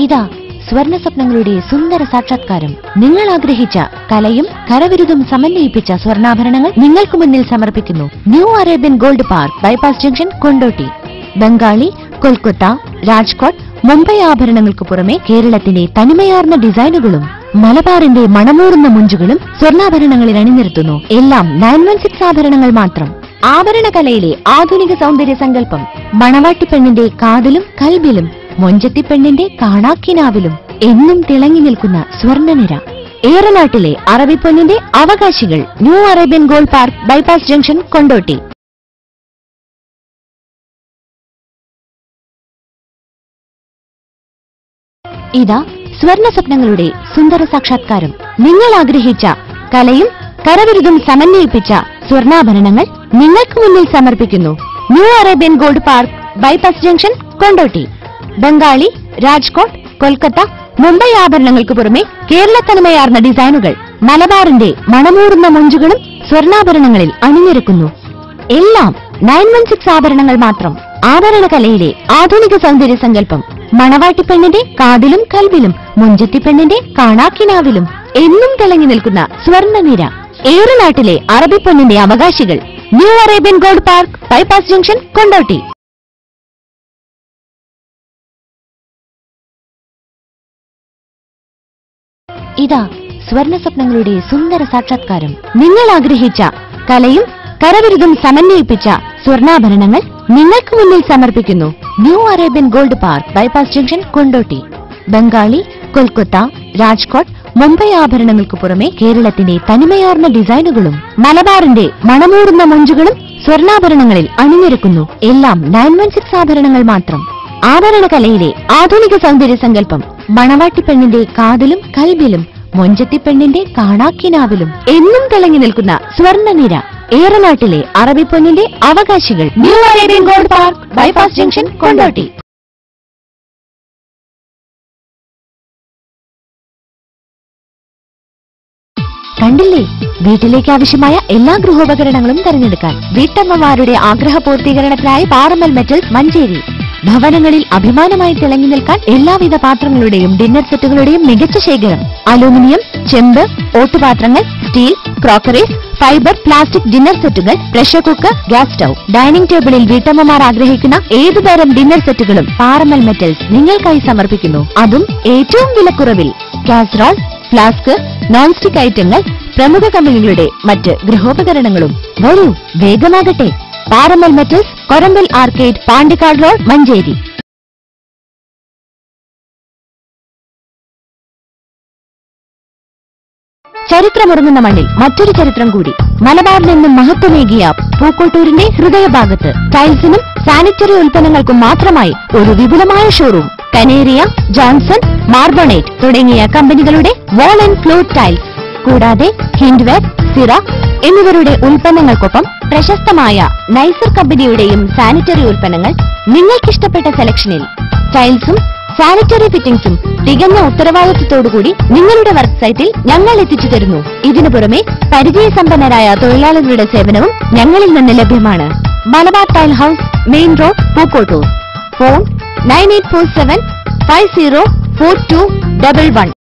ഇതാ സ്വർണ്ണ സ്വപ്നങ്ങളുടെ സുന്ദര സാക്ഷാത്കാരം. നിങ്ങൾ ആഗ്രഹിച്ച കലയും കരവിരുതും സമന്വയിപ്പിച്ച സ്വർണ്ണാഭരണങ്ങൾ നിങ്ങൾക്ക് മുന്നിൽ സമർപ്പിക്കുന്നു new Arabian gold park, bypass junction, Kondotty. Bengali, Kolkata, Rajkot, Mumbai ആഭരണങ്ങൾക്ക് പുറമെ കേരളത്തിന്റെ തനിമയാർന്ന ഡിസൈനുകളും മലബാറിന്റെ മണമൂറുന്ന മുഞ്ചുകളും സ്വർണ്ണാഭരണങ്ങളിൽ അണിനിരത്തുന്നു. എല്ലാം 916 ആഭരണങ്ങൾ മാത്രം. ആഭരണകലയിലെ ആധുനിക സൗന്ദര്യ സങ്കല്പം. മണവാട്ടിപ്പെണ്ണിന്റെ കാതിലും കൽബിലും, മൊഞ്ചത്തിപ്പെണ്ണിന്റെ കാണാക്കിനാവിലും എന്നും തിളങ്ങി നിൽക്കുന്ന സ്വർണ്ണനിര. ഏറനാട്ടിലെ അറബിപ്പൊന്നിന്റെ അവകാശികൾ. New Arabian gold park, bypass junction, Kondotty. ഇതാ സ്വർണ്ണ സ്വപ്നങ്ങളുടെ സുന്ദര സാക്ഷാത്കാരം. നിങ്ങൾ ആഗ്രഹിച്ച കലയും കരവിരുതും സമന്വയിപ്പിച്ച സ്വർണ്ണാഭരണങ്ങൾ നിങ്ങൾക്ക് മുന്നിൽ സമർപ്പിക്കുന്നു new Arabian gold park, bypass junction, Kondotty. Bengali, Rajkot, Kolkata, Mumbai ആഭരണങ്ങൾക്ക് പുറമെ കേരള തനിമയാർന്ന ഡിസൈനുകൾ മലബാറിന്റെ മണമൂറുന്ന മുഞ്ചുകളും സ്വർണ്ണാഭരണങ്ങളിൽ അണിനിരക്കുന്നു. എല്ലാം 916 ആഭരണങ്ങൾ മാത്രം. ആഭരണകലയിലെ ആധുനിക സൗന്ദര്യ സങ്കല്പം. മണവാട്ടിപ്പെണ്ണിന്റെ കാതിലും കൽബിലും, മുഞ്ചത്തിപ്പെണ്ണിന്റെ കാണാക്കിനാവിലും എന്നും തിളങ്ങി നിൽക്കുന്ന സ്വർണ്ണനിര. ഏറനാട്ടിലെ അറബിപ്പൊന്നിന്റെ അവകാശികൾ. New Arabian gold park, bypass junction, Kondotty. ഇതാ സ്വർണ്ണ സ്വപ്നങ്ങളുടെ സുന്ദര സാക്ഷാത്കാരം. നിങ്ങൾ ആഗ്രഹിച്ച കലയും കരവിരുതും സമന്വയിപ്പിച്ച സ്വർണ്ണാഭരണങ്ങൾ നിങ്ങൾക്ക് മുന്നിൽ സമർപ്പിക്കുന്നു new Arabian gold park, bypass junction, Kondotty. Bengali, Kolkata, Rajkot, Mumbai ആഭരണങ്ങൾക്ക് പുറമെ കേരളത്തിന്റെ തനിമയാർന്ന ഡിസൈനുകളും മലബാറിന്റെ മണമൂറുന്ന മുഞ്ചുകളും സ്വർണ്ണാഭരണങ്ങളിൽ അണിനിരക്കുന്നു. എല്ലാം 916 ആഭരണങ്ങൾ മാത്രം. ആഭരണകലയിലെ ആധുനിക സൗന്ദര്യ സങ്കല്പം. മണവാട്ടിപ്പെണ്ണിന്റെ കാതിലും കൽബിലും, മൊഞ്ചത്തിപ്പെണ്ണിന്റെ കാണാക്കിനാവിലും എന്നും തിളങ്ങി നിൽക്കുന്ന സ്വർണ്ണനിര. ഏറനാട്ടിലെ അറബിപ്പൊന്നിന്റെ അവകാശികൾ. New Arabian gold park, bypass junction, Kondotty. കണ്ടില്ലേ, വീട്ടിലേക്ക് ആവശ്യമായ എല്ലാ ഗൃഹോപകരണങ്ങളും തിരഞ്ഞെടുക്കാൻ വീട്ടമ്മമാരുടെ ആഗ്രഹ പൂർത്തീകരണത്തിനായി പാറമ്മൽ മെറ്റൽസ്, മഞ്ചേരി. ഭവനങ്ങളിൽ അഭിമാനമായി തിളങ്ങി നിൽക്കാൻ എല്ലാവിധ പാത്രങ്ങളുടെയും ഡിന്നർ സെറ്റുകളുടെയും മികച്ച ശേഖരം. അലൂമിനിയം, ചെമ്പ്, ഓട്ടുപാത്രങ്ങൾ, steel, crockeries, fibre, plastic dinner സെറ്റുകൾ, pressure cooker, gas stove. Dining ടേബിളിൽ വീട്ടമ്മമാർ ആഗ്രഹിക്കുന്ന ഏതുതരം ഡിന്നർ സെറ്റുകളും പാറമ്മൽ മെറ്റൽസ് നിങ്ങൾക്കായി സമർപ്പിക്കുന്നു. അതും ഏറ്റവും വിലക്കുറവിൽ. കാസറോൾ, ഫ്ലാസ്ക്, നോൺ സ്റ്റിക് ഐറ്റങ്ങൾ, പ്രമുഖ കമ്പനികളുടെ മറ്റ് ഗൃഹോപകരണങ്ങളും. വരൂ, വേഗമാകട്ടെ. Parammal metals, Korambal arcade, Pandikkad road, Manjeri. ചരിത്രമുറങ്ങുന്ന മണ്ണിൽ മറ്റൊരു ചരിത്രം കൂടി. മലബാറിൽ നിന്നും മഹത്വമേകിയ പൂക്കോട്ടൂരിന്റെ ഹൃദയഭാഗത്ത് ടൈൽസിനും സാനിറ്ററി ഉൽപ്പന്നങ്ങൾക്കും മാത്രമായി ഒരു വിപുലമായ ഷോറൂം. കനേറിയ, ജോൺസൺ, മാർബണേറ്റ് തുടങ്ങിയ കമ്പനികളുടെ വാൾ ആൻഡ് ഫ്ലോർ ടൈൽസ്, കൂടാതെ ഹിൻഡ്വെയർ, സിറ എന്നിവരുടെ ഉൽപ്പന്നങ്ങൾക്കൊപ്പം പ്രശസ്തമായ നൈസർ കമ്പനിയുടെയും സാനിറ്ററി ഉൽപ്പന്നങ്ങൾ നിങ്ങൾക്കിഷ്ടപ്പെട്ട സെലക്ഷനിൽ. ടൈൽസും സാനിറ്ററി ഫിറ്റിംഗ്സും തികഞ്ഞ ഉത്തരവാദിത്വത്തോടുകൂടി നിങ്ങളുടെ വർക്ക് സൈറ്റിൽ ഞങ്ങൾ എത്തിച്ചു തരുന്നു. ഇതിനു പുറമെ പരിചയസമ്പന്നരായ തൊഴിലാളികളുടെ സേവനവും ഞങ്ങളിൽ നിന്ന് ലഭ്യമാണ്. Malabar tile house, main road, Pookkottur. Phone 9847 504211.